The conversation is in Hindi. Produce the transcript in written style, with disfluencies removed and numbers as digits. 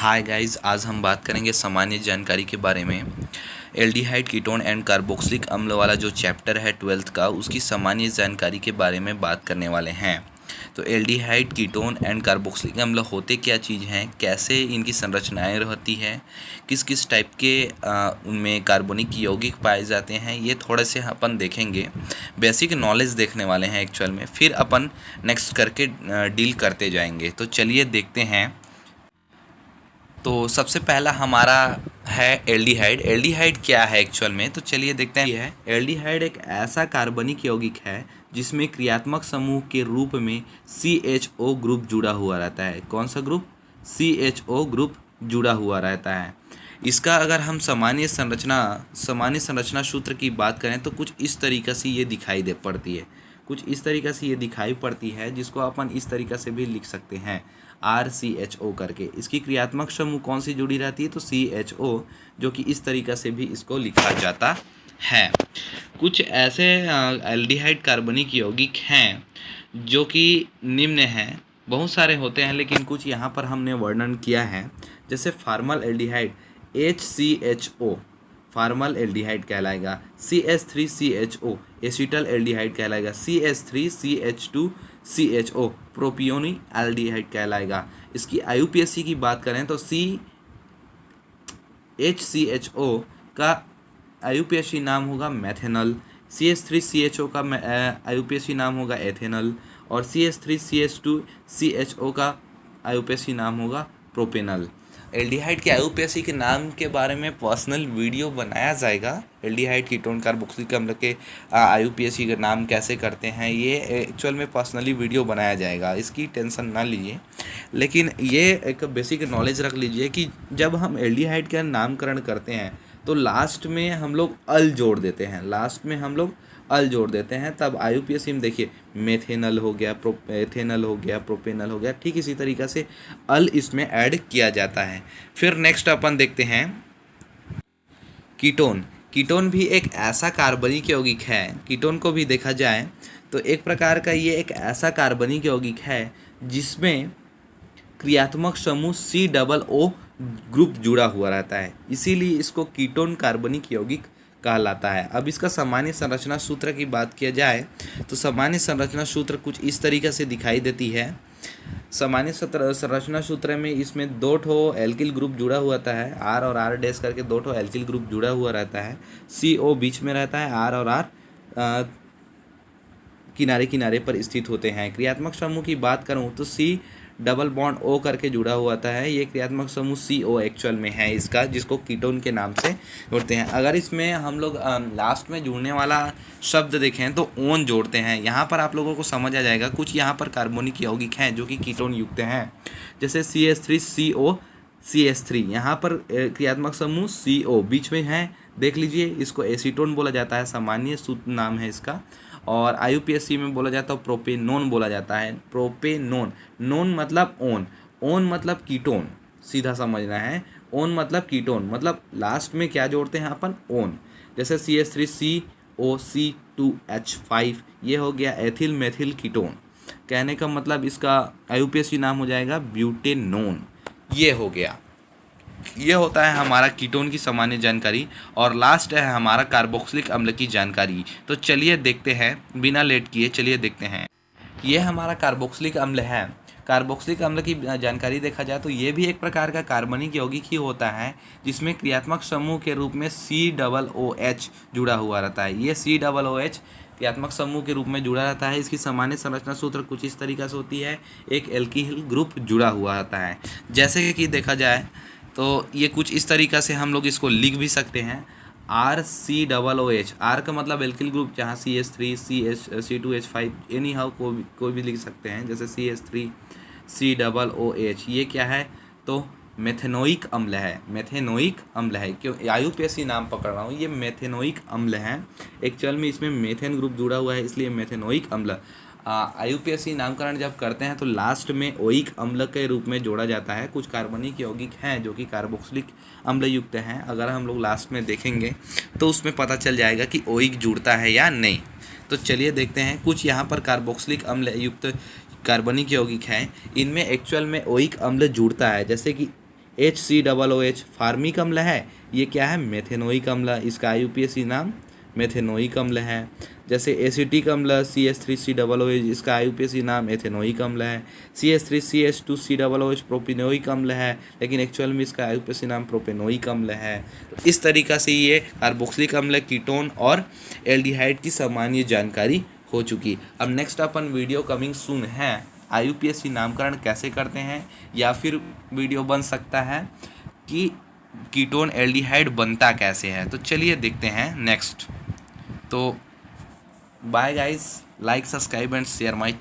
हाय गाइस, आज हम बात करेंगे सामान्य जानकारी के बारे में। एल्डिहाइड कीटोन एंड कार्बोक्सिलिक अम्ल वाला जो चैप्टर है 12th का, उसकी सामान्य जानकारी के बारे में बात करने वाले हैं। तो एल्डिहाइड कीटोन एंड कार्बोक्सिलिक अम्ल होते क्या चीज़ हैं, कैसे इनकी संरचनाएं रहती है, किस किस टाइप के उनमें कार्बनिक यौगिक पाए जाते हैं, ये थोड़े से अपन देखेंगे। बेसिक नॉलेज देखने वाले हैं एक्चुअल में, फिर अपन नेक्स्ट करके डील करते जाएंगे। तो चलिए देखते हैं। तो सबसे पहला हमारा है एल्डिहाइड। एल्डिहाइड क्या है एक्चुअल में, तो चलिए देखते हैं। यह एल्डिहाइड एक ऐसा कार्बनिक यौगिक है जिसमें क्रियात्मक समूह के रूप में CHO ग्रुप जुड़ा हुआ रहता है। कौन सा ग्रुप? CHO ग्रुप जुड़ा हुआ रहता है। इसका अगर हम सामान्य संरचना सूत्र की बात करें तो कुछ इस तरीक़े से ये दिखाई दे पड़ती है। कुछ इस तरीक़े से ये दिखाई पड़ती है, जिसको अपन इस तरीक़े से भी लिख सकते हैं RCHO करके। इसकी क्रियात्मक समूह कौन सी जुड़ी रहती है? तो CHO, जो कि इस तरीक़े से भी इसको लिखा जाता है। कुछ ऐसे एल्डिहाइड कार्बनिक यौगिक हैं जो कि निम्न हैं। बहुत सारे होते हैं, लेकिन कुछ यहाँ पर हमने वर्णन किया है। जैसे formaldehyde HCHO formaldehyde कहलाएगा। CH3CHO एसिटल एल्डिहाइड कहलाएगा। CH3CH2CHO प्रोपियोनी एल्डिहाइड कहलाएगा। इसकी IUPAC की बात करें तो HCHO का IUPAC नाम होगा मेथेनॉल, CH3CHO का IUPAC नाम होगा एथेनॉल, और CH3CH2CHO का IUPAC नाम होगा प्रोपेनॉल। एल्डिहाइड के IUPAC के नाम के बारे में पर्सनल वीडियो बनाया जाएगा। एल्डिहाइड कीटोन कार्बोक्सिलिक अम्ल के IUPAC का नाम कैसे करते हैं, ये एक्चुअल में पर्सनली वीडियो बनाया जाएगा, इसकी टेंशन ना लीजिए। लेकिन ये एक बेसिक नॉलेज रख लीजिए कि जब हम एल्डिहाइड का नामकरण करते हैं तो लास्ट में हम लोग अल जोड़ देते हैं। तब IUPAC में देखिए मेथेनल हो गया, एथेनल हो गया, प्रोपेनल हो गया, ठीक इसी तरीक़े से अल इसमें ऐड किया जाता है। फिर नेक्स्ट अपन देखते हैं कीटोन। कीटोन भी एक ऐसा कार्बनिक यौगिक है। कीटोन को भी देखा जाए तो एक प्रकार का ये एक ऐसा कार्बनिक यौगिक है जिसमें क्रियात्मक समूह COO ग्रुप जुड़ा हुआ रहता है, इसीलिए इसको कीटोन कार्बनिक यौगिक कहलाता है। अब इसका सामान्य संरचना सूत्र की बात किया जाए तो सामान्य संरचना सूत्र कुछ इस तरीक़े से दिखाई देती है। सामान्य संरचना सूत्र में इसमें 2 ठो एल्किल ग्रुप जुड़ा हुआ रहता है, R और R डैश करके 2 ठो एल्किल ग्रुप जुड़ा हुआ रहता है। CO बीच में रहता है, R और R किनारे किनारे पर स्थित होते हैं। क्रियात्मक समूह की बात करूं तो C डबल बॉन्ड O करके जुड़ा हुआ होता है। ये क्रियात्मक समूह CO एक्चुअल में है इसका, जिसको कीटोन के नाम से जोड़ते हैं। अगर इसमें हम लोग लास्ट में जुड़ने वाला शब्द देखें तो ओन जोड़ते हैं। यहाँ पर आप लोगों को समझ आ जाएगा। कुछ यहाँ पर कार्बनिक यौगिक हैं जो कि कीटोन युक्त हैं, जैसे CH3CO CH3, यहाँ पर क्रियात्मक समूह CO बीच में है, देख लीजिए। इसको एसीटोन बोला जाता है, सामान्य सूत्र नाम है इसका। और IUPAC में बोला जाता है प्रोपेनोन बोला जाता है। प्रोपेनोन, नोन मतलब ओन मतलब कीटोन, सीधा समझना है। ओन मतलब कीटोन, मतलब लास्ट में क्या जोड़ते हैं अपन? ओन। जैसे CH3COC2H5, ये हो गया एथिल मेथिल कीटोन। कहने का मतलब इसका IUPAC नाम हो जाएगा ब्यूटेनोन। ये हो गया, ये होता है हमारा कीटोन की सामान्य जानकारी। और लास्ट है हमारा कार्बोक्सिलिक अम्ल की जानकारी। तो चलिए देखते हैं, बिना लेट किए चलिए देखते हैं। ये हमारा कार्बोक्सिलिक अम्ल है। कार्बोक्सिलिक अम्ल की जानकारी देखा जाए तो ये भी एक प्रकार का कार्बनिक यौगिक ही होता है, जिसमें क्रियात्मक समूह के रूप में COOH जुड़ा हुआ रहता है। ये COOH क्रियात्मक समूह के रूप में जुड़ा रहता है। इसकी सामान्य संरचना सूत्र कुछ इस तरीक़े से होती है, एक एल्किल ग्रुप जुड़ा हुआ रहता है। जैसे कि देखा जाए तो ये कुछ इस तरीक़ा से हम लोग इसको लिख भी सकते हैं, RCOOH। R का मतलब एल्किल ग्रुप, जहाँ CH3 C2H5 एनी हाउ कोई भी लिख सकते हैं, जैसे CH3COOH। ये क्या है? तो मेथेनोइक अम्ल है। मेथेनोइक अम्ल है, क्यों IUPAC नाम पकड़ रहा हूँ, ये मेथेनोइक अम्ल है। एक्चुअल में इसमें मेथेन ग्रुप जुड़ा हुआ है, इसलिए मेथेनोइक अम्ल। IUPAC नामकरण जब करते हैं तो लास्ट में ओइक अम्ल के रूप में जोड़ा जाता है। कुछ कार्बनिक यौगिक हैं जो कि कार्बोक्सिलिक अम्ल युक्त हैं। अगर हम लोग लास्ट में देखेंगे तो उसमें पता चल जाएगा कि ओइक जुड़ता है या नहीं। तो चलिए देखते हैं। कुछ यहाँ पर कार्बोक्सिलिक अम्ल युक्त कार्बनिक यौगिक हैं, इनमें एक्चुअल में ओइक अम्ल जुड़ता है। जैसे कि HCOOH फार्मिक अम्ल है, ये क्या है, मेथेनोइक अम्ल, इसका IUPAC नाम मेथेनोइक अम्ल है। जैसे एसिटिक अम्ल CH3COOH, इसका IUPAC नाम एथेनोइक अम्ल है। CH3CH2COOH प्रोपिनोइक अम्ल है, लेकिन एक्चुअल में इसका IUPAC नाम प्रोपेनोइक अम्ल है। तो इस तरीक़ा से ये कार्बोक्सिलिक अम्ल, कीटोन और एल्डिहाइड की सामान्य जानकारी हो चुकी। अब नेक्स्ट अपन वीडियो कमिंग सून है IUPAC नामकरण कैसे करते हैं, या फिर वीडियो बन सकता है कि कीटोन एल्डिहाइड बनता कैसे है। तो चलिए देखते हैं नेक्स्ट। तो bye guys, like, subscribe and share my